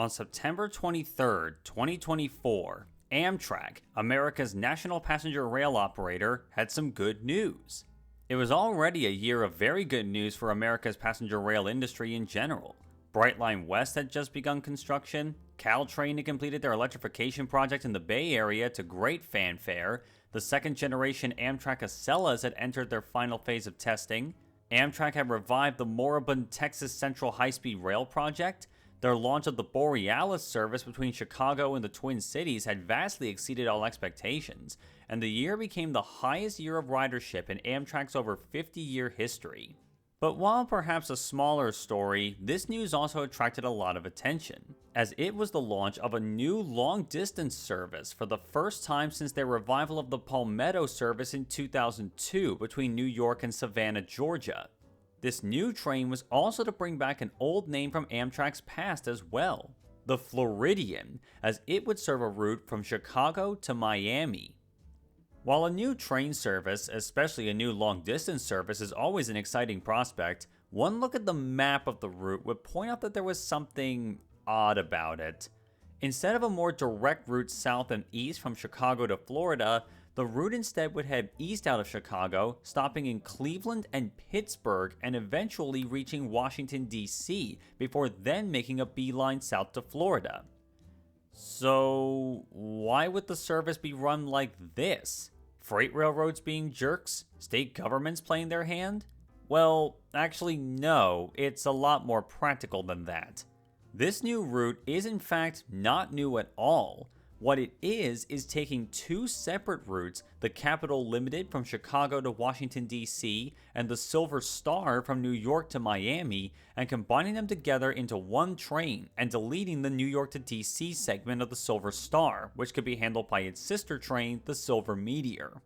On September 23, 2024, Amtrak, America's national passenger rail operator, had some good news. It was already a year of very good news for America's passenger rail industry in general. Brightline West had just begun construction, Caltrain had completed their electrification project in the Bay Area to great fanfare, the second-generation Amtrak Acelas had entered their final phase of testing, Amtrak had revived the moribund Texas Central High-Speed Rail project, their launch of the Borealis service between Chicago and the Twin Cities had vastly exceeded all expectations, and the year became the highest year of ridership in Amtrak's over 50-year history. But while perhaps a smaller story, this news also attracted a lot of attention, as it was the launch of a new long-distance service for the first time since their revival of the Palmetto service in 2002 between New York and Savannah, Georgia. This new train was also to bring back an old name from Amtrak's past as well, the Floridian, as it would serve a route from Chicago to Miami. While a new train service, especially a new long-distance service, is always an exciting prospect, one look at the map of the route would point out that there was something odd about it. Instead of a more direct route south and east from Chicago to Florida, the route instead would head east out of Chicago, stopping in Cleveland and Pittsburgh and eventually reaching Washington, D.C., before then making a beeline south to Florida. So, why would the service be run like this? Freight railroads being jerks? State governments playing their hand? Well, actually no, it's a lot more practical than that. This new route is in fact not new at all. What it is taking two separate routes, the Capital Limited from Chicago to Washington, D.C., and the Silver Star from New York to Miami, and combining them together into one train and deleting the New York to D.C. segment of the Silver Star, which could be handled by its sister train, the Silver Meteor.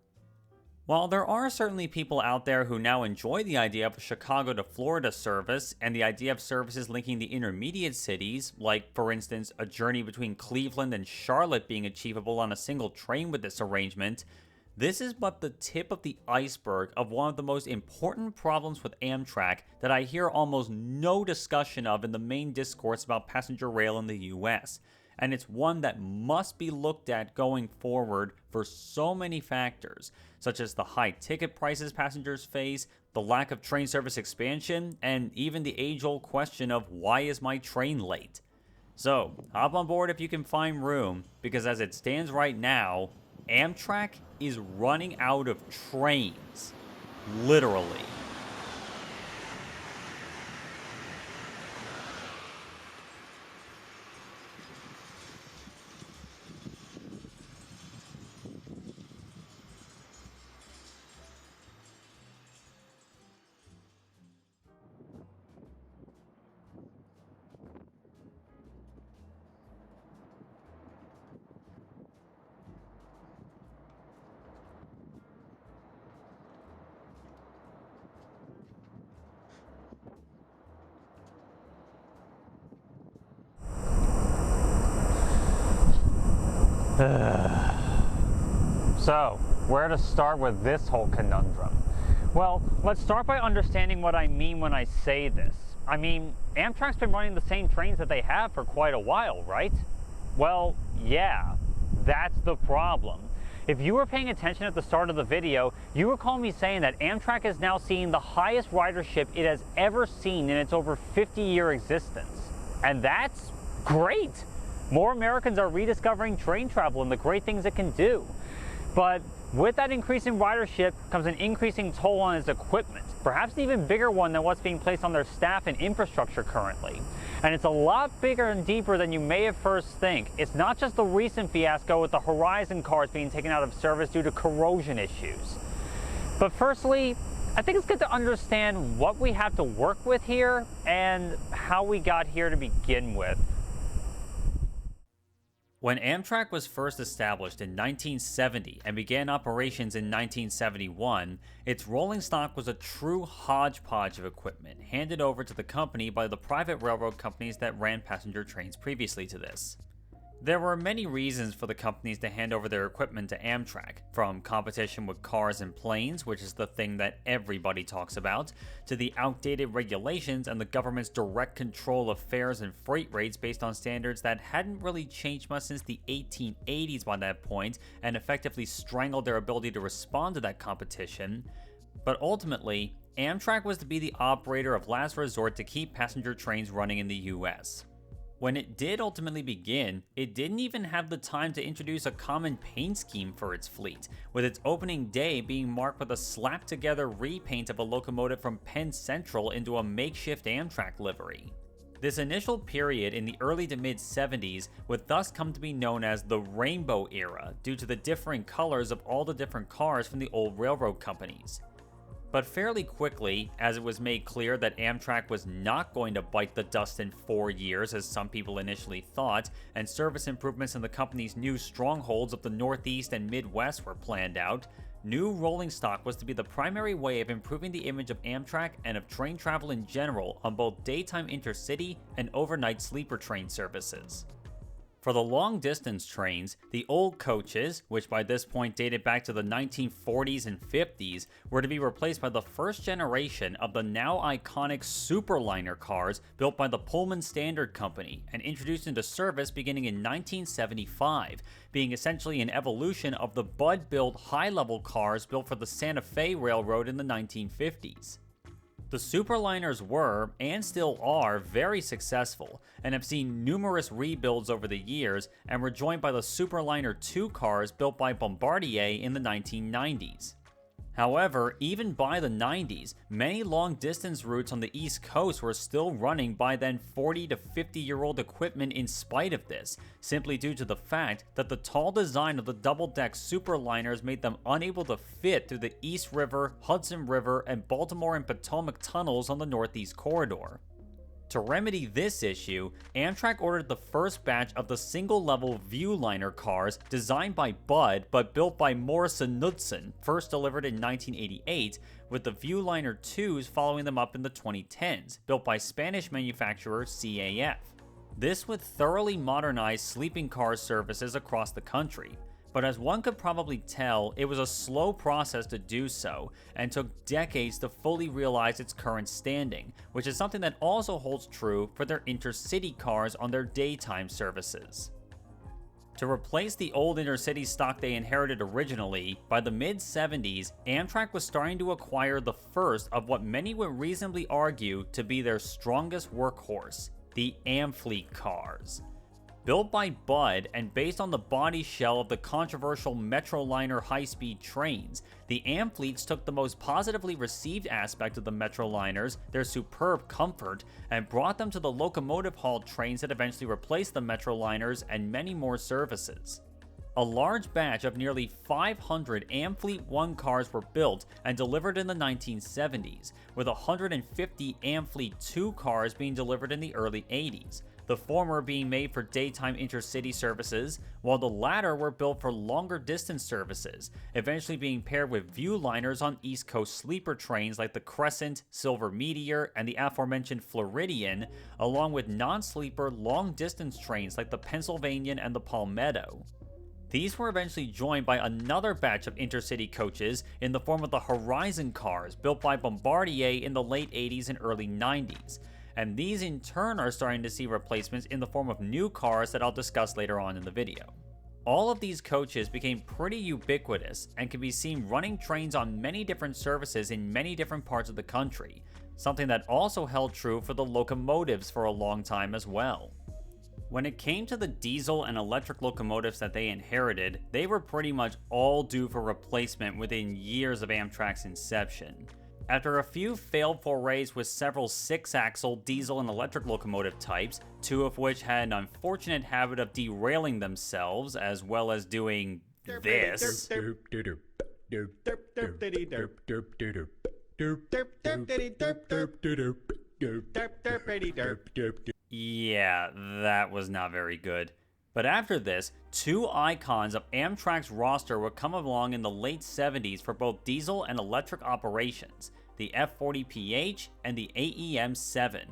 While there are certainly people out there who now enjoy the idea of a Chicago to Florida service and the idea of services linking the intermediate cities, like for instance a journey between Cleveland and Charlotte being achievable on a single train with this arrangement, this is but the tip of the iceberg of one of the most important problems with Amtrak that I hear almost no discussion of in the main discourse about passenger rail in the US. And it's one that must be looked at going forward for so many factors, such as the high ticket prices passengers face, the lack of train service expansion, and even the age-old question of why is my train late? So, hop on board if you can find room, because as it stands right now, Amtrak is running out of trains. Literally. So, where to start with this whole conundrum? Well, let's start by understanding what I mean when I say this. I mean, Amtrak's been running the same trains that they have for quite a while, right? Well, yeah, that's the problem. If you were paying attention at the start of the video, you recall me saying that Amtrak is now seeing the highest ridership it has ever seen in its over 50-year existence. And that's great! More Americans are rediscovering train travel and the great things it can do. But with that increase in ridership comes an increasing toll on its equipment, perhaps an even bigger one than what's being placed on their staff and infrastructure currently. And it's a lot bigger and deeper than you may at first think. It's not just the recent fiasco with the Horizon cars being taken out of service due to corrosion issues. But firstly, I think it's good to understand what we have to work with here and how we got here to begin with. When Amtrak was first established in 1970 and began operations in 1971, its rolling stock was a true hodgepodge of equipment handed over to the company by the private railroad companies that ran passenger trains previously to this. There were many reasons for the companies to hand over their equipment to Amtrak, from competition with cars and planes, which is the thing that everybody talks about, to the outdated regulations and the government's direct control of fares and freight rates based on standards that hadn't really changed much since the 1880s by that point and effectively strangled their ability to respond to that competition. But ultimately, Amtrak was to be the operator of last resort to keep passenger trains running in the US. When it did ultimately begin, it didn't even have the time to introduce a common paint scheme for its fleet, with its opening day being marked with a slapped-together repaint of a locomotive from Penn Central into a makeshift Amtrak livery. This initial period in the early to mid-70s would thus come to be known as the Rainbow Era due to the differing colors of all the different cars from the old railroad companies. But fairly quickly, as it was made clear that Amtrak was not going to bite the dust in 4 years as some people initially thought, and service improvements in the company's new strongholds of the Northeast and Midwest were planned out, new rolling stock was to be the primary way of improving the image of Amtrak and of train travel in general on both daytime intercity and overnight sleeper train services. For the long-distance trains, the old coaches, which by this point dated back to the 1940s and 50s, were to be replaced by the first generation of the now iconic Superliner cars built by the Pullman Standard Company and introduced into service beginning in 1975, being essentially an evolution of the Budd-built high-level cars built for the Santa Fe Railroad in the 1950s. The Superliners were, and still are, very successful, and have seen numerous rebuilds over the years, and were joined by the Superliner 2 cars built by Bombardier in the 1990s. However, even by the 90s, many long-distance routes on the East Coast were still running by then 40 to 50-year-old equipment in spite of this, simply due to the fact that the tall design of the double-deck Superliners made them unable to fit through the East River, Hudson River, and Baltimore and Potomac tunnels on the Northeast Corridor. To remedy this issue, Amtrak ordered the first batch of the single-level Viewliner cars designed by Budd but built by Morrison Knudsen, first delivered in 1988, with the Viewliner 2s following them up in the 2010s, built by Spanish manufacturer CAF. This would thoroughly modernize sleeping car services across the country. But as one could probably tell, it was a slow process to do so, and took decades to fully realize its current standing, which is something that also holds true for their intercity cars on their daytime services. To replace the old intercity stock they inherited originally, by the mid-70s, Amtrak was starting to acquire the first of what many would reasonably argue to be their strongest workhorse, the Amfleet cars. Built by Budd and based on the body shell of the controversial Metroliner high-speed trains, the Amfleets took the most positively received aspect of the Metroliners, their superb comfort, and brought them to the locomotive-hauled trains that eventually replaced the Metroliners and many more services. A large batch of nearly 500 Amfleet 1 cars were built and delivered in the 1970s, with 150 Amfleet 2 cars being delivered in the early 80s. The former being made for daytime intercity services, while the latter were built for longer distance services, eventually being paired with Viewliners on East Coast sleeper trains like the Crescent, Silver Meteor, and the aforementioned Floridian, along with non-sleeper long-distance trains like the Pennsylvanian and the Palmetto. These were eventually joined by another batch of intercity coaches in the form of the Horizon cars built by Bombardier in the late 80s and early 90s. And these in turn are starting to see replacements in the form of new cars that I'll discuss later on in the video. All of these coaches became pretty ubiquitous and can be seen running trains on many different services in many different parts of the country, something that also held true for the locomotives for a long time as well. When it came to the diesel and electric locomotives that they inherited, they were pretty much all due for replacement within years of Amtrak's inception. After a few failed forays with several 6-axle diesel and electric locomotive types, 2 of which had an unfortunate habit of derailing themselves, as well as doing this. Yeah, that was not very good. But after this, 2 icons of Amtrak's roster would come along in the late 70s for both diesel and electric operations, the F40PH and the AEM-7.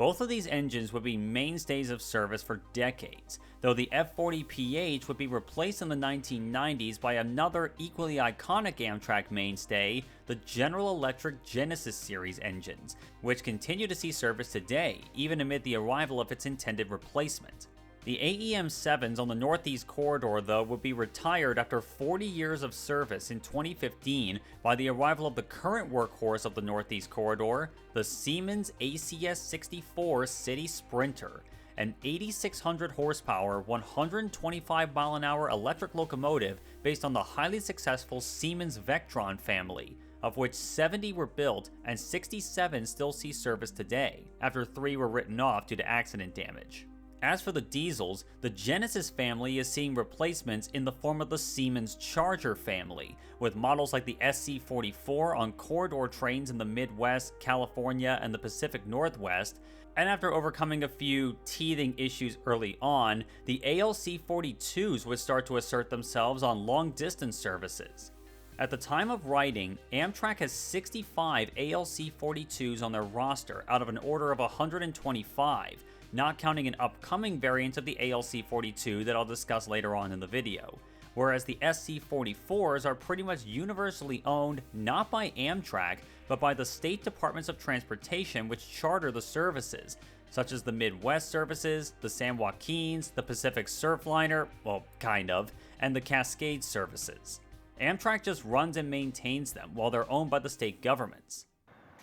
Both of these engines would be mainstays of service for decades, though the F40PH would be replaced in the 1990s by another equally iconic Amtrak mainstay, the General Electric Genesis series engines, which continue to see service today, even amid the arrival of its intended replacement. The AEM-7s on the Northeast Corridor, though, would be retired after 40 years of service in 2015 by the arrival of the current workhorse of the Northeast Corridor, the Siemens ACS-64 City Sprinter, an 8,600 horsepower, 125 mile an hour electric locomotive based on the highly successful Siemens Vectron family, of which 70 were built and 67 still see service today, after 3 were written off due to accident damage. As for the diesels, the Genesis family is seeing replacements in the form of the Siemens Charger family, with models like the SC44 on corridor trains in the Midwest, California, and the Pacific Northwest, and after overcoming a few teething issues early on, the ALC42s would start to assert themselves on long-distance services. At the time of writing, Amtrak has 65 ALC42s on their roster out of an order of 125, not counting an upcoming variant of the ALC42 that I'll discuss later on in the video, whereas the SC44s are pretty much universally owned not by Amtrak, but by the state departments of transportation which charter the services, such as the Midwest services, the San Joaquins, the Pacific Surfliner, well, kind of, and the Cascade services. Amtrak just runs and maintains them while they're owned by the state governments.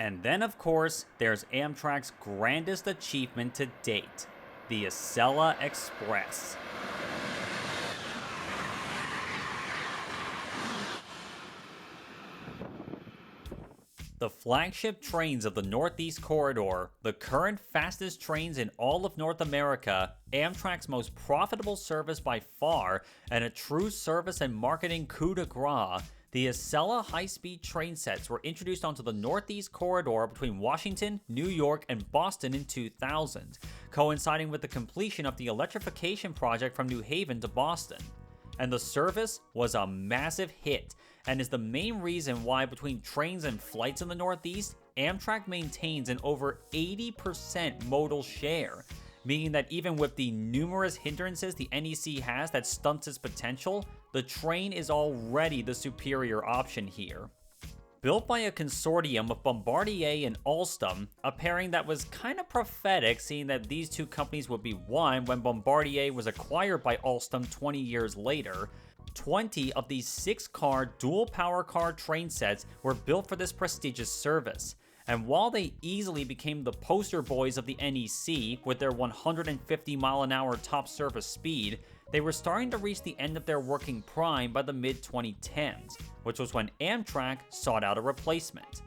And then, of course, there's Amtrak's grandest achievement to date, the Acela Express. The flagship trains of the Northeast Corridor, the current fastest trains in all of North America, Amtrak's most profitable service by far, and a true service and marketing coup de grace, the Acela high-speed train sets were introduced onto the Northeast Corridor between Washington, New York, and Boston in 2000, coinciding with the completion of the electrification project from New Haven to Boston. And the service was a massive hit, and is the main reason why between trains and flights in the Northeast, Amtrak maintains an over 80% modal share, meaning that even with the numerous hindrances the NEC has that stunts its potential, the train is already the superior option here. Built by a consortium of Bombardier and Alstom, a pairing that was kind of prophetic seeing that these two companies would be one when Bombardier was acquired by Alstom 20 years later, 20 of these 6-car dual power car train sets were built for this prestigious service. And while they easily became the poster boys of the NEC with their 150 mile an hour top surface speed, they were starting to reach the end of their working prime by the mid-2010s, which was when Amtrak sought out a replacement.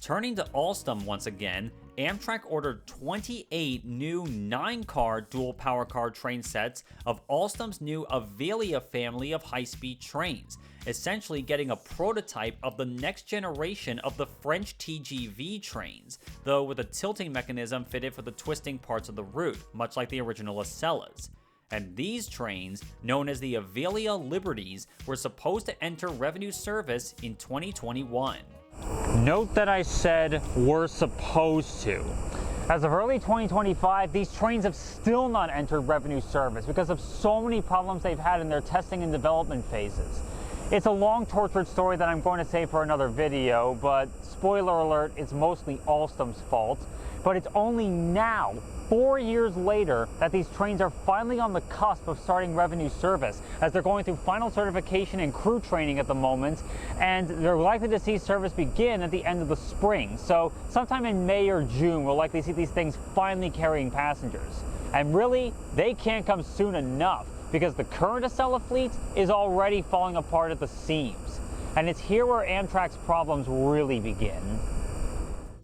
Turning to Alstom once again, Amtrak ordered 28 new 9-car dual power car train sets of Alstom's new Acela family of high-speed trains, essentially getting a prototype of the next generation of the French TGV trains, though with a tilting mechanism fitted for the twisting parts of the route, much like the original Acelas. And these trains, known as the Acela Liberties, were supposed to enter revenue service in 2021. Note that I said we're supposed to. As of early 2025, these trains have still not entered revenue service because of so many problems they've had in their testing and development phases. It's a long, tortured story that I'm going to save for another video, but spoiler alert, it's mostly Alstom's fault. But it's only now, 4 years later, that these trains are finally on the cusp of starting revenue service, as they're going through final certification and crew training at the moment, and they're likely to see service begin at the end of the spring. So sometime in May or June, we'll likely see these things finally carrying passengers. And really, they can't come soon enough, because the current Acela fleet is already falling apart at the seams. And it's here where Amtrak's problems really begin.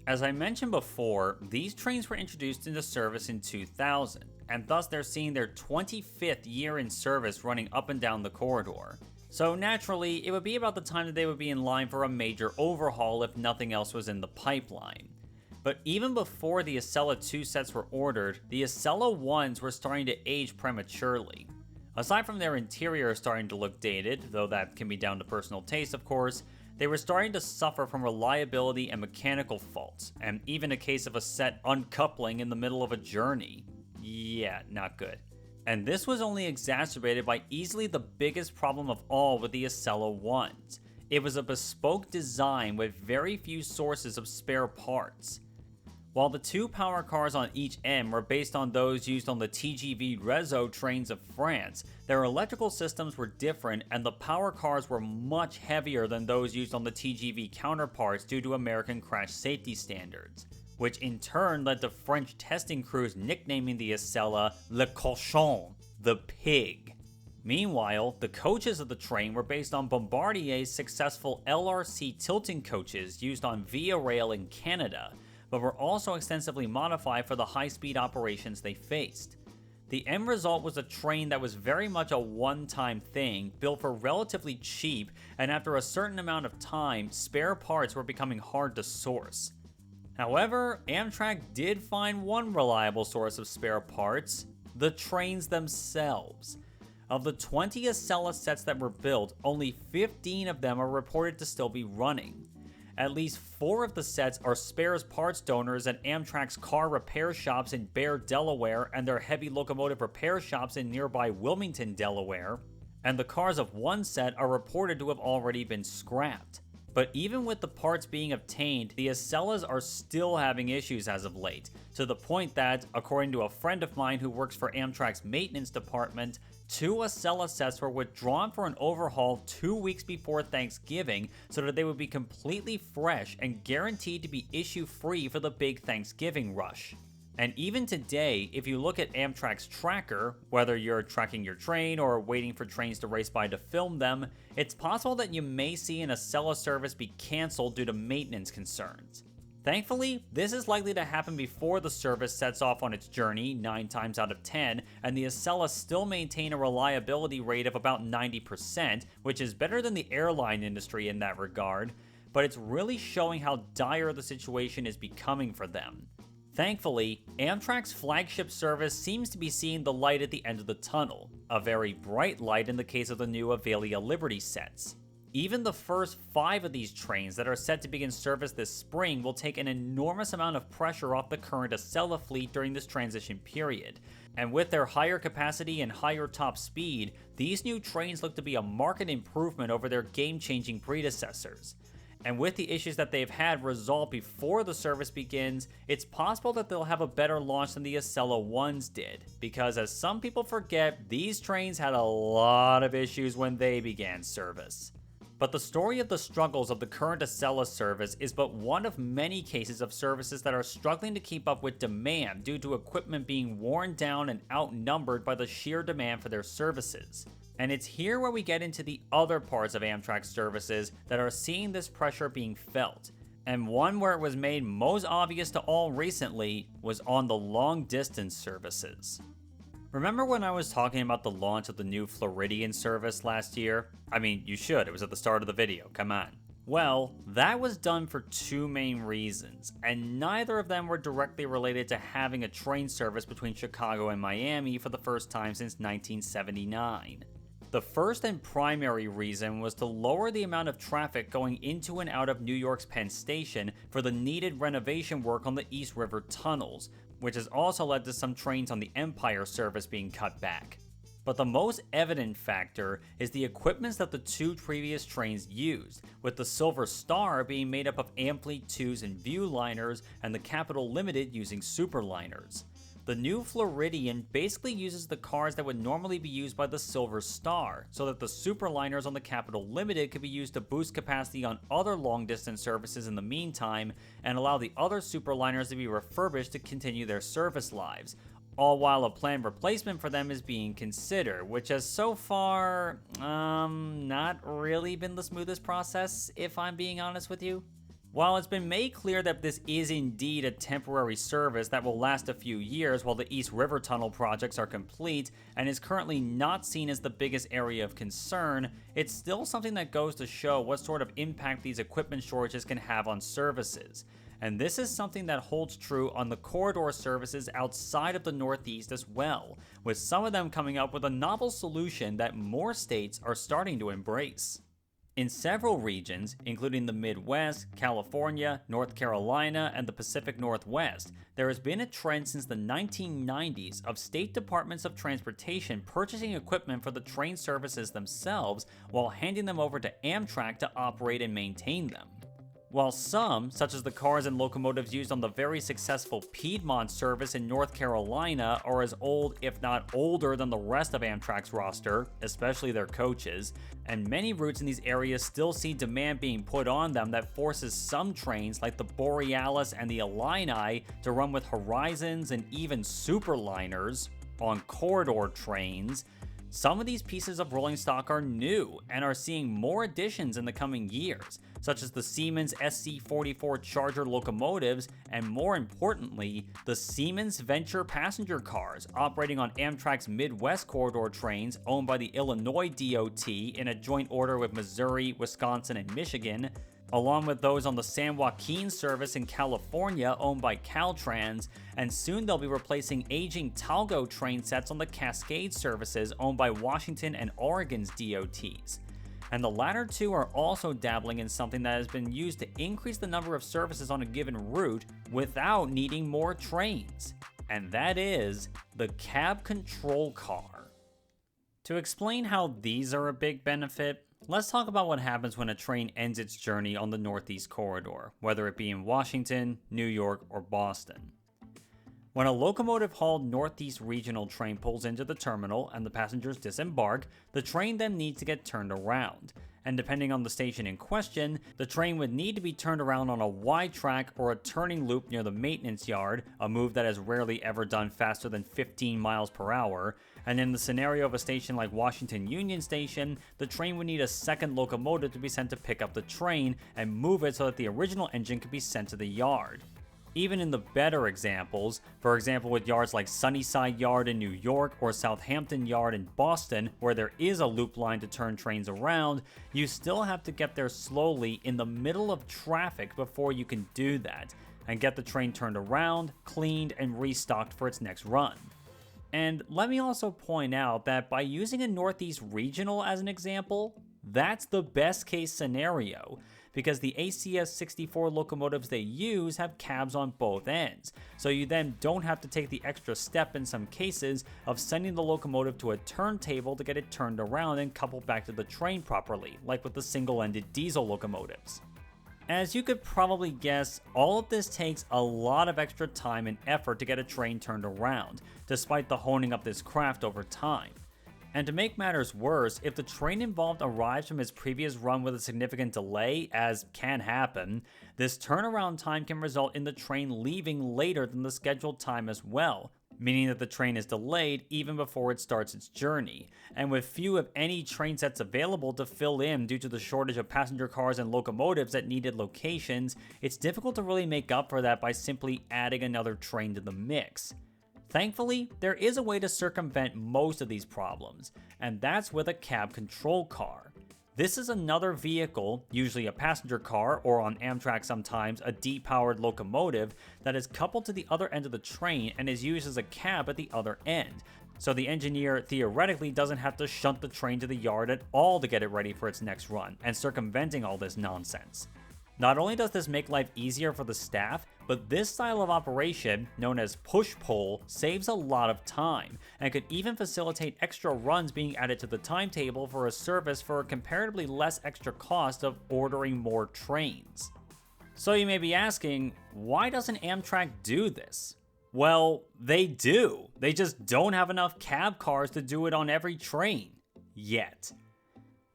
As I mentioned before, these trains were introduced into service in 2000, and thus they're seeing their 25th year in service running up and down the corridor. So naturally, it would be about the time that they would be in line for a major overhaul if nothing else was in the pipeline. But even before the Acela 2 sets were ordered, the Acela 1s were starting to age prematurely. Aside from their interior starting to look dated, though that can be down to personal taste of course, they were starting to suffer from reliability and mechanical faults, and even a case of a set uncoupling in the middle of a journey. Yeah, not good. And this was only exacerbated by easily the biggest problem of all with the Acela ones. It was a bespoke design with very few sources of spare parts. While the two power cars on each end were based on those used on the TGV Réseau trains of France, their electrical systems were different and the power cars were much heavier than those used on the TGV counterparts due to American crash safety standards, which in turn led to French testing crews nicknaming the Acela Le Cochon, the pig. Meanwhile, the coaches of the train were based on Bombardier's successful LRC tilting coaches used on Via Rail in Canada, but were also extensively modified for the high-speed operations they faced. The end result was a train that was very much a one-time thing, built for relatively cheap, and after a certain amount of time, spare parts were becoming hard to source. However, Amtrak did find one reliable source of spare parts: the trains themselves. Of the 20 Acela sets that were built, only 15 of them are reported to still be running. At least 4 of the sets are spares parts donors at Amtrak's car repair shops in Bear, Delaware, and their heavy locomotive repair shops in nearby Wilmington, Delaware, and the cars of one set are reported to have already been scrapped. But even with the parts being obtained, the Acelas are still having issues as of late, to the point that, according to a friend of mine who works for Amtrak's maintenance department, 2 Acela sets were withdrawn for an overhaul 2 weeks before Thanksgiving so that they would be completely fresh and guaranteed to be issue-free for the big Thanksgiving rush. And even today, if you look at Amtrak's tracker, whether you're tracking your train or waiting for trains to race by to film them, it's possible that you may see an Acela service be cancelled due to maintenance concerns. Thankfully, this is likely to happen before the service sets off on its journey 9 times out of 10, and the Acela still maintain a reliability rate of about 90%, which is better than the airline industry in that regard, but it's really showing how dire the situation is becoming for them. Thankfully, Amtrak's flagship service seems to be seeing the light at the end of the tunnel, a very bright light in the case of the new Avelia Liberty sets. Even the first 5 of these trains that are set to begin service this spring will take an enormous amount of pressure off the current Acela fleet during this transition period. And with their higher capacity and higher top speed, these new trains look to be a marked improvement over their game-changing predecessors. And with the issues that they've had resolved before the service begins, it's possible that they'll have a better launch than the Acela ones did, because as some people forget, these trains had a lot of issues when they began service. But the story of the struggles of the current Acela service is but one of many cases of services that are struggling to keep up with demand due to equipment being worn down and outnumbered by the sheer demand for their services. And it's here where we get into the other parts of Amtrak services that are seeing this pressure being felt. And one where it was made most obvious to all recently was on the long-distance services. Remember when I was talking about the launch of the new Floridian service last year? I mean, you should, it was at the start of the video, come on. Well, that was done for 2 main reasons, and neither of them were directly related to having a train service between Chicago and Miami for the first time since 1979. The first and primary reason was to lower the amount of traffic going into and out of New York's Penn Station for the needed renovation work on the East River tunnels, which has also led to some trains on the Empire service being cut back. But the most evident factor is the equipment that the 2 previous trains used, with the Silver Star being made up of Ampli 2s and Viewliners, and the Capital Limited using Superliners. The new Floridian basically uses the cars that would normally be used by the Silver Star, so that the Superliners on the Capital Limited could be used to boost capacity on other long-distance services in the meantime, and allow the other Superliners to be refurbished to continue their service lives, all while a planned replacement for them is being considered, which has so far, not really been the smoothest process, if I'm being honest with you. While it's been made clear that this is indeed a temporary service that will last a few years while the East River Tunnel projects are complete and is currently not seen as the biggest area of concern, it's still something that goes to show what sort of impact these equipment shortages can have on services. And this is something that holds true on the corridor services outside of the Northeast as well, with some of them coming up with a novel solution that more states are starting to embrace. In several regions, including the Midwest, California, North Carolina, and the Pacific Northwest, there has been a trend since the 1990s of state departments of transportation purchasing equipment for the train services themselves while handing them over to Amtrak to operate and maintain them. While some, such as the cars and locomotives used on the very successful Piedmont service in North Carolina, are as old, if not older, than the rest of Amtrak's roster, especially their coaches, and many routes in these areas still see demand being put on them that forces some trains, like the Borealis and the Illini, to run with Horizons and even Superliners on corridor trains. Some of these pieces of rolling stock are new and are seeing more additions in the coming years, such as the Siemens SC44 Charger locomotives and, more importantly, the Siemens Venture passenger cars operating on Amtrak's Midwest corridor trains owned by the Illinois DOT in a joint order with Missouri, Wisconsin, and Michigan, along with those on the San Joaquin service in California owned by Caltrans, and soon they'll be replacing aging Talgo train sets on the Cascade services owned by Washington and Oregon's DOTs. And the latter two are also dabbling in something that has been used to increase the number of services on a given route without needing more trains, and that is the cab control car. To explain how these are a big benefit, let's talk about what happens when a train ends its journey on the Northeast Corridor, whether it be in Washington, New York, or Boston. When a locomotive-hauled Northeast Regional train pulls into the terminal and the passengers disembark, the train then needs to get turned around. And depending on the station in question, the train would need to be turned around on a wide track or a turning loop near the maintenance yard, a move that is rarely ever done faster than 15 miles per hour. And in the scenario of a station like Washington Union Station, the train would need a second locomotive to be sent to pick up the train and move it so that the original engine could be sent to the yard. Even in the better examples, for example with yards like Sunnyside Yard in New York or Southampton Yard in Boston, where there is a loop line to turn trains around, you still have to get there slowly in the middle of traffic before you can do that, and get the train turned around, cleaned, and restocked for its next run. And let me also point out that by using a Northeast Regional as an example, that's the best case scenario, because the ACS 64 locomotives they use have cabs on both ends, so you then don't have to take the extra step in some cases of sending the locomotive to a turntable to get it turned around and coupled back to the train properly, like with the single-ended diesel locomotives. As you could probably guess, all of this takes a lot of extra time and effort to get a train turned around, despite the honing up this craft over time. And to make matters worse, if the train involved arrives from its previous run with a significant delay, as can happen, this turnaround time can result in the train leaving later than the scheduled time as well, meaning that the train is delayed even before it starts its journey. And with few if any train sets available to fill in due to the shortage of passenger cars and locomotives at needed locations, it's difficult to really make up for that by simply adding another train to the mix. Thankfully, there is a way to circumvent most of these problems, and that's with a cab control car. This is another vehicle, usually a passenger car, or on Amtrak sometimes a depowered locomotive, that is coupled to the other end of the train and is used as a cab at the other end. So the engineer theoretically doesn't have to shunt the train to the yard at all to get it ready for its next run, and circumventing all this nonsense. Not only does this make life easier for the staff, but this style of operation, known as push-pull, saves a lot of time, and could even facilitate extra runs being added to the timetable for a service for a comparatively less extra cost of ordering more trains. So you may be asking, why doesn't Amtrak do this? Well, they do. They just don't have enough cab cars to do it on every train. Yet.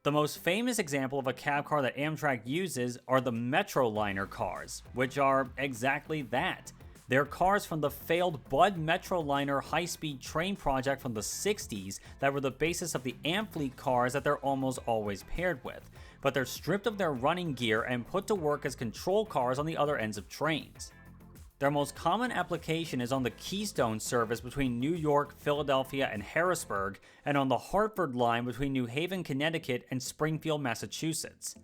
The most famous example of a cab car that Amtrak uses are the Metroliner cars, which are exactly that. They're cars from the failed Bud Metroliner high-speed train project from the 60s that were the basis of the Amfleet cars that they're almost always paired with, but they're stripped of their running gear and put to work as control cars on the other ends of trains. Their most common application is on the Keystone service between New York, Philadelphia, and Harrisburg, and on the Hartford line between New Haven, Connecticut, and Springfield, Massachusetts.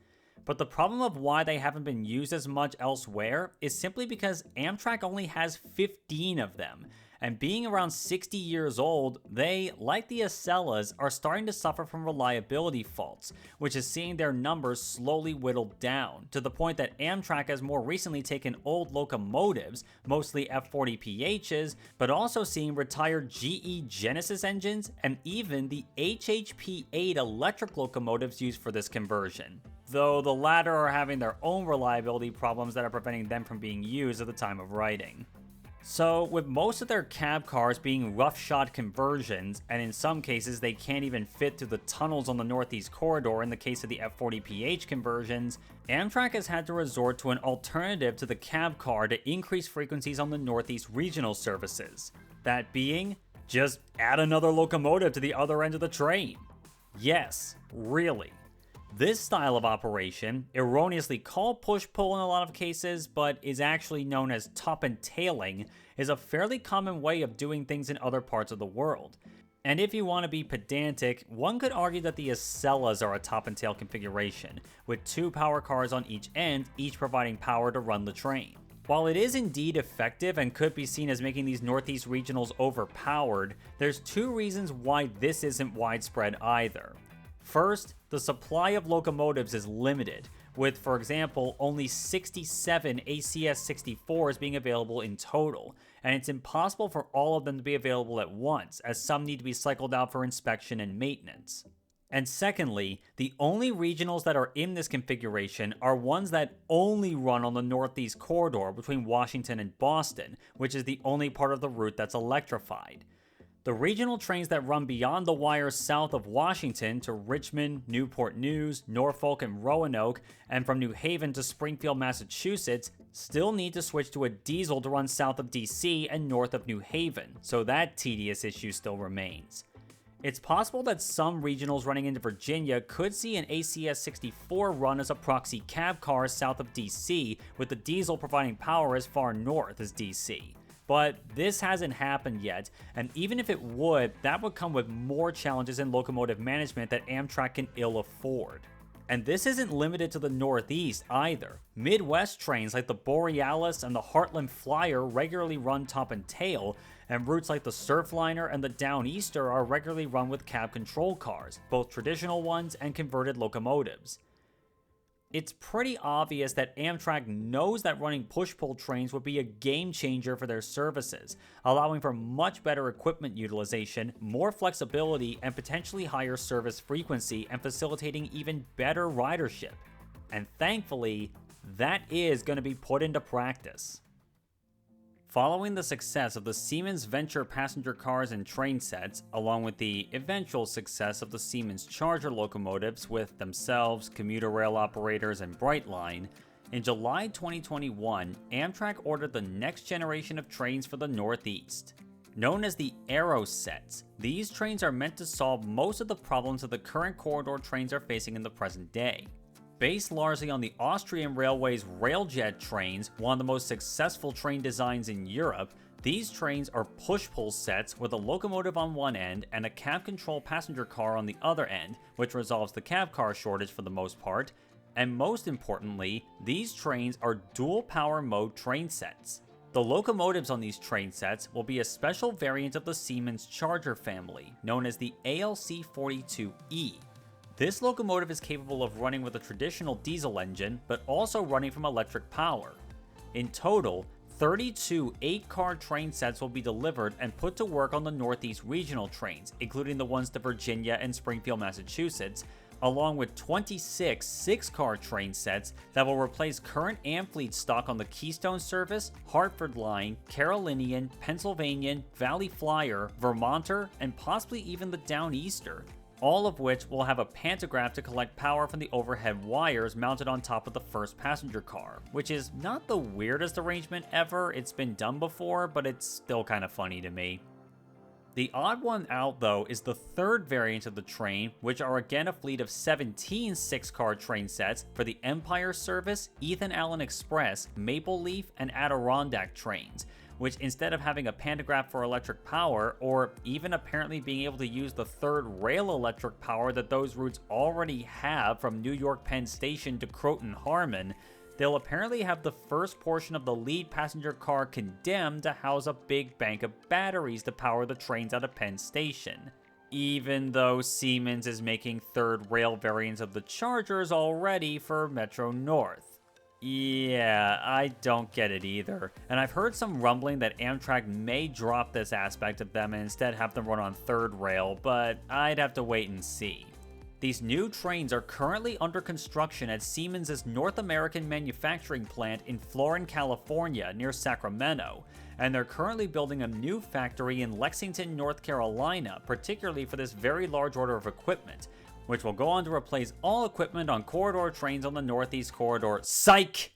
But the problem of why they haven't been used as much elsewhere is simply because Amtrak only has 15 of them, and being around 60 years old, they, like the Acelas, are starting to suffer from reliability faults, which is seeing their numbers slowly whittled down, to the point that Amtrak has more recently taken old locomotives, mostly F40PHs, but also seeing retired GE Genesis engines and even the HHP-8 electric locomotives used for this conversion, though the latter are having their own reliability problems that are preventing them from being used at the time of writing. So, with most of their cab cars being roughshod conversions, and in some cases they can't even fit through the tunnels on the Northeast Corridor in the case of the F40PH conversions, Amtrak has had to resort to an alternative to the cab car to increase frequencies on the Northeast regional services. That being, just add another locomotive to the other end of the train. Yes, really. This style of operation, erroneously called push-pull in a lot of cases, but is actually known as top and tailing, is a fairly common way of doing things in other parts of the world. And if you want to be pedantic, one could argue that the Acelas are a top and tail configuration, with 2 power cars on each end, each providing power to run the train. While it is indeed effective and could be seen as making these Northeast regionals overpowered, there's 2 reasons why this isn't widespread either. First, the supply of locomotives is limited, with, for example, only 67 ACS-64s being available in total, and it's impossible for all of them to be available at once, as some need to be cycled out for inspection and maintenance. And secondly, the only regionals that are in this configuration are ones that only run on the Northeast Corridor between Washington and Boston, which is the only part of the route that's electrified. The regional trains that run beyond the wires south of Washington to Richmond, Newport News, Norfolk, and Roanoke, and from New Haven to Springfield, Massachusetts, still need to switch to a diesel to run south of DC and north of New Haven, so that tedious issue still remains. It's possible that some regionals running into Virginia could see an ACS-64 run as a proxy cab car south of DC, with the diesel providing power as far north as DC. But this hasn't happened yet, and even if it would, that would come with more challenges in locomotive management that Amtrak can ill afford. And this isn't limited to the Northeast either. Midwest trains like the Borealis and the Heartland Flyer regularly run top and tail, and routes like the Surfliner and the Downeaster are regularly run with cab control cars, both traditional ones and converted locomotives. It's pretty obvious that Amtrak knows that running push-pull trains would be a game changer for their services, allowing for much better equipment utilization, more flexibility, and potentially higher service frequency, and facilitating even better ridership. And thankfully, that is going to be put into practice. Following the success of the Siemens Venture passenger cars and train sets, along with the eventual success of the Siemens Charger locomotives with themselves, commuter rail operators, and Brightline, in July 2021, Amtrak ordered the next generation of trains for the Northeast. Known as the Aero sets, these trains are meant to solve most of the problems that the current corridor trains are facing in the present day. Based largely on the Austrian Railways Railjet trains, one of the most successful train designs in Europe, these trains are push-pull sets with a locomotive on one end and a cab control passenger car on the other end, which resolves the cab car shortage for the most part, and most importantly, these trains are dual power mode train sets. The locomotives on these train sets will be a special variant of the Siemens Charger family, known as the ALC-42E. This locomotive is capable of running with a traditional diesel engine, but also running from electric power. In total, 32 8-car train sets will be delivered and put to work on the Northeast regional trains, including the ones to Virginia and Springfield, Massachusetts, along with 26 6-car train sets that will replace current Amfleet stock on the Keystone Service, Hartford Line, Carolinian, Pennsylvanian, Valley Flyer, Vermonter, and possibly even the Downeaster, all of which will have a pantograph to collect power from the overhead wires mounted on top of the first passenger car, which is not the weirdest arrangement ever. It's been done before, but it's still kind of funny to me. The odd one out, though, is the third variant of the train, which are again a fleet of 17 6-car train sets for the Empire Service, Ethan Allen Express, Maple Leaf, and Adirondack trains, which instead of having a pantograph for electric power, or even apparently being able to use the third rail electric power that those routes already have from New York Penn Station to Croton Harmon, they'll apparently have the first portion of the lead passenger car condemned to house a big bank of batteries to power the trains out of Penn Station. Even though Siemens is making third rail variants of the Chargers already for Metro North. Yeah, I don't get it either. And I've heard some rumbling that Amtrak may drop this aspect of them and instead have them run on third rail, but I'd have to wait and see. These new trains are currently under construction at Siemens' North American manufacturing plant in Floridian, California, near Sacramento, and they're currently building a new factory in Lexington, North Carolina, particularly for this very large order of equipment, which will go on to replace all equipment on corridor trains on the Northeast Corridor. Psych!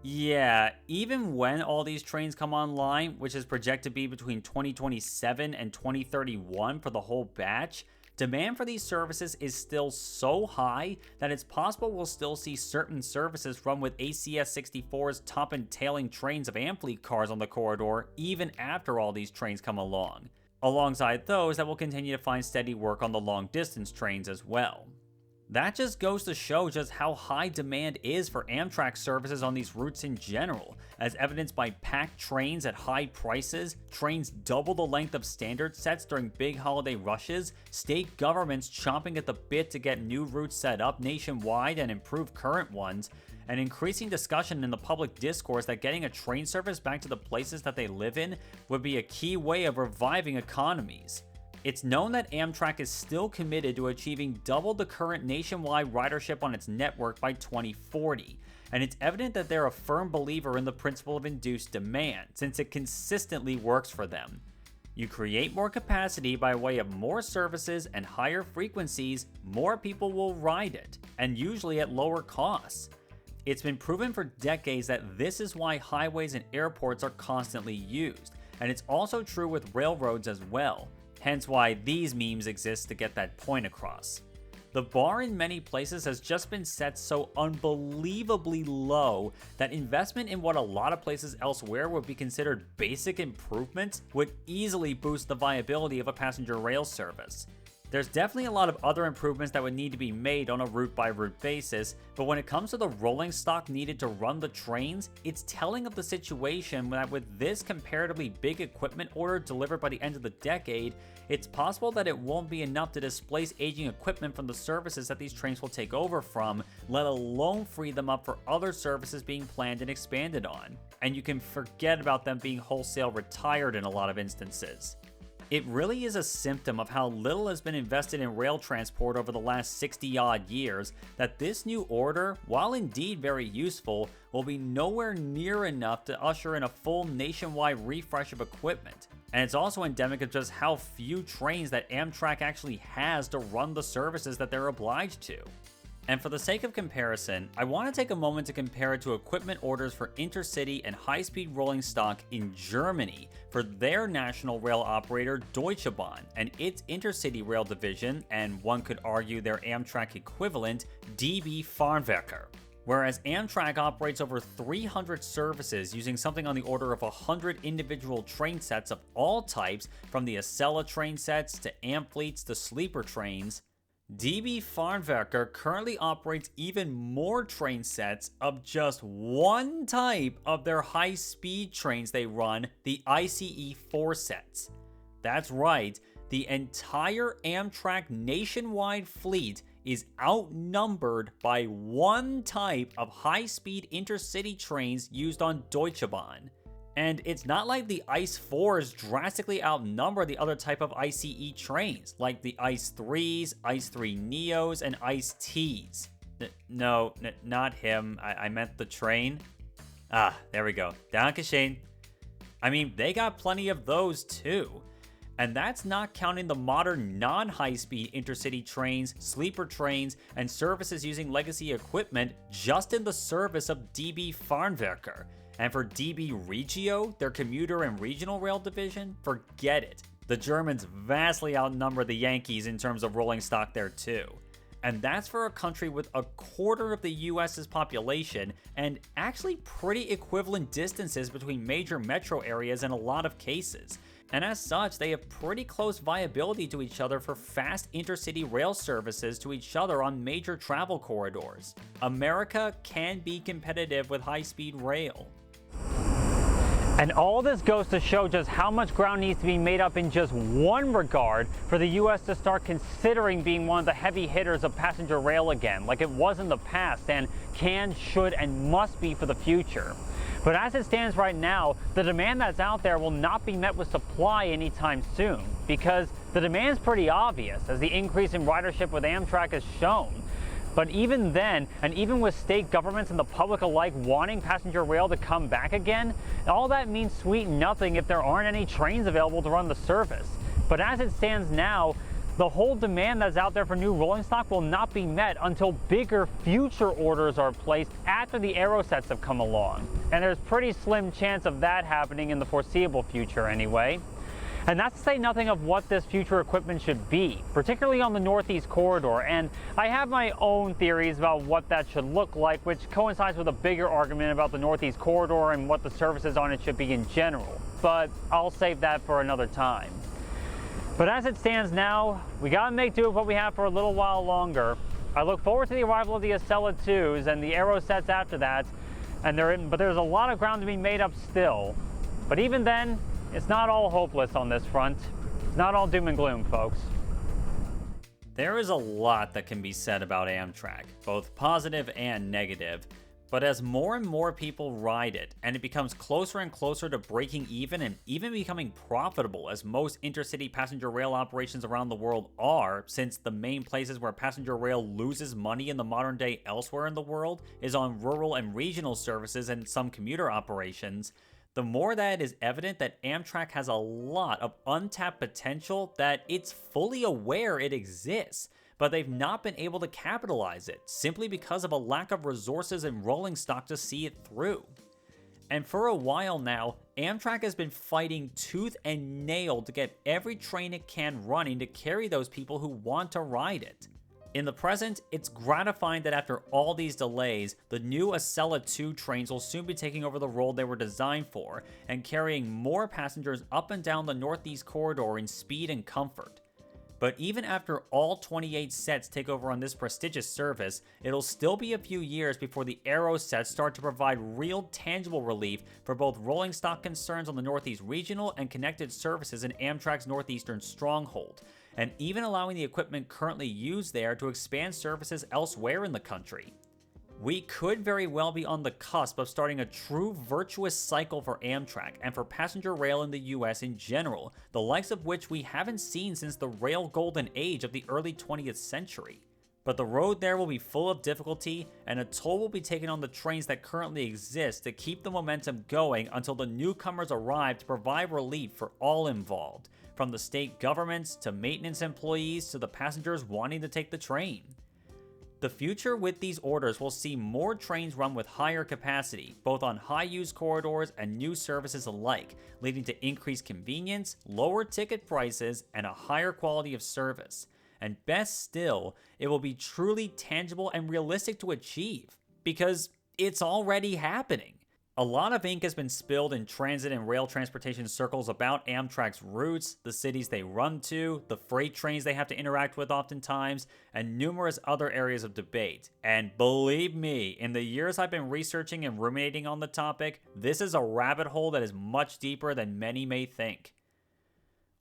Yeah, even when all these trains come online, which is projected to be between 2027 and 2031 for the whole batch, demand for these services is still so high that it's possible we'll still see certain services run with ACS 64's top and tailing trains of Amfleet cars on the corridor even after all these trains come along, alongside those that will continue to find steady work on the long-distance trains as well. That just goes to show just how high demand is for Amtrak services on these routes in general, as evidenced by packed trains at high prices, trains double the length of standard sets during big holiday rushes, state governments chomping at the bit to get new routes set up nationwide and improve current ones, and increasing discussion in the public discourse that getting a train service back to the places that they live in would be a key way of reviving economies. It's known that Amtrak is still committed to achieving double the current nationwide ridership on its network by 2040, and it's evident that they're a firm believer in the principle of induced demand, since it consistently works for them. You create more capacity by way of more services and higher frequencies, more people will ride it, and usually at lower costs. It's been proven for decades that this is why highways and airports are constantly used, and it's also true with railroads as well. Hence why these memes exist to get that point across. The bar in many places has just been set so unbelievably low that investment in what a lot of places elsewhere would be considered basic improvements would easily boost the viability of a passenger rail service. There's definitely a lot of other improvements that would need to be made on a route-by-route basis, but when it comes to the rolling stock needed to run the trains, it's telling of the situation that with this comparatively big equipment order delivered by the end of the decade, it's possible that it won't be enough to displace aging equipment from the services that these trains will take over from, let alone free them up for other services being planned and expanded on. And you can forget about them being wholesale retired in a lot of instances. It really is a symptom of how little has been invested in rail transport over the last 60-odd years that this new order, while indeed very useful, will be nowhere near enough to usher in a full nationwide refresh of equipment. And it's also endemic of just how few trains that Amtrak actually has to run the services that they're obliged to. And for the sake of comparison, I want to take a moment to compare it to equipment orders for intercity and high-speed rolling stock in Germany for their national rail operator Deutsche Bahn and its intercity rail division, and one could argue their Amtrak equivalent, DB Fernwerker. Whereas Amtrak operates over 300 services using something on the order of 100 individual train sets of all types, from the Acela train sets to Amfleets to sleeper trains, DB Fernwerker currently operates even more train sets of just one type of their high-speed trains they run, the ICE 4 sets. That's right, the entire Amtrak nationwide fleet is outnumbered by one type of high-speed intercity trains used on Deutsche Bahn. And it's not like the ICE 4s drastically outnumber the other type of ICE trains, like the ICE 3s, ICE 3 Neos, and ICE Ts. No, not him. I meant the train. Ah, there we go. Dankeschön. I mean, they got plenty of those too. And that's not counting the modern non-high-speed intercity trains, sleeper trains, and services using legacy equipment just in the service of DB Fernwerker. And for DB Regio, their commuter and regional rail division, forget it. The Germans vastly outnumber the Yankees in terms of rolling stock there too. And that's for a country with a quarter of the US's population and actually pretty equivalent distances between major metro areas in a lot of cases. and as such, they have pretty close viability to each other for fast intercity rail services to each other on major travel corridors. America can be competitive with high-speed rail. And all this goes to show just how much ground needs to be made up in just one regard for the US to start considering being one of the heavy hitters of passenger rail again, like it was in the past and can, should, and must be for the future. But as it stands right now, the demand that's out there will not be met with supply anytime soon, because the demand is pretty obvious, as the increase in ridership with Amtrak has shown. But even then, and even with state governments and the public alike wanting passenger rail to come back again, all that means sweet nothing if there aren't any trains available to run the service. But as it stands now, the whole demand that's out there for new rolling stock will not be met until bigger future orders are placed after the aero sets have come along. And there's pretty slim chance of that happening in the foreseeable future anyway. And that's to say nothing of what this future equipment should be, particularly on the Northeast Corridor. And I have my own theories about what that should look like, which coincides with a bigger argument about the Northeast Corridor and what the services on it should be in general. But I'll save that for another time. But as it stands now, we gotta make do with what we have for a little while longer. I look forward to the arrival of the Acela 2s and the aero sets after that, but there's a lot of ground to be made up still. But even then, it's not all hopeless on this front. It's not all doom and gloom, folks. There is a lot that can be said about Amtrak, both positive and negative, but as more and more people ride it, and it becomes closer and closer to breaking even and even becoming profitable, as most intercity passenger rail operations around the world are, since the main places where passenger rail loses money in the modern day elsewhere in the world is on rural and regional services and some commuter operations, the more that it is evident that Amtrak has a lot of untapped potential that it's fully aware it exists, but they've not been able to capitalize it, simply because of a lack of resources and rolling stock to see it through. And for a while now, Amtrak has been fighting tooth and nail to get every train it can running to carry those people who want to ride it. In the present, it's gratifying that after all these delays, the new Acela 2 trains will soon be taking over the role they were designed for and carrying more passengers up and down the Northeast Corridor in speed and comfort. But even after all 28 sets take over on this prestigious service, it'll still be a few years before the aero sets start to provide real tangible relief for both rolling stock concerns on the Northeast Regional and connected services in Amtrak's Northeastern stronghold, and even allowing the equipment currently used there to expand services elsewhere in the country. We could very well be on the cusp of starting a true virtuous cycle for Amtrak and for passenger rail in the US in general, the likes of which we haven't seen since the rail golden age of the early 20th century. But the road there will be full of difficulty, and a toll will be taken on the trains that currently exist to keep the momentum going until the newcomers arrive to provide relief for all involved, from the state governments to maintenance employees to the passengers wanting to take the train. The future with these orders will see more trains run with higher capacity, both on high-use corridors and new services alike, leading to increased convenience, lower ticket prices, and a higher quality of service. And best still, it will be truly tangible and realistic to achieve, because it's already happening. A lot of ink has been spilled in transit and rail transportation circles about Amtrak's routes, the cities they run to, the freight trains they have to interact with oftentimes, and numerous other areas of debate. And believe me, in the years I've been researching and ruminating on the topic, this is a rabbit hole that is much deeper than many may think.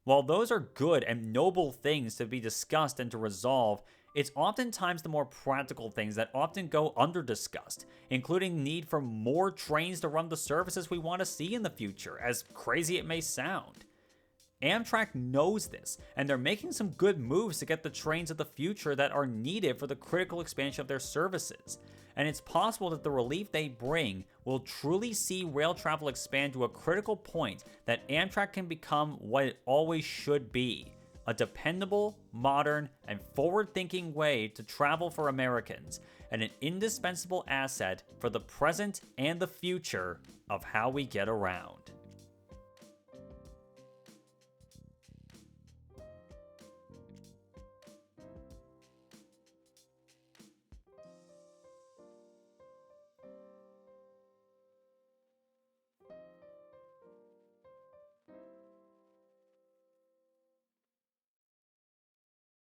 While those are good and noble things to be discussed and to resolve, it's oftentimes the more practical things that often go under-discussed, including need for more trains to run the services we want to see in the future, as crazy it may sound. Amtrak knows this, and they're making some good moves to get the trains of the future that are needed for the critical expansion of their services. And it's possible that the relief they bring will truly see rail travel expand to a critical point that Amtrak can become what it always should be: a dependable, modern, and forward-thinking way to travel for Americans, and an indispensable asset for the present and the future of how we get around.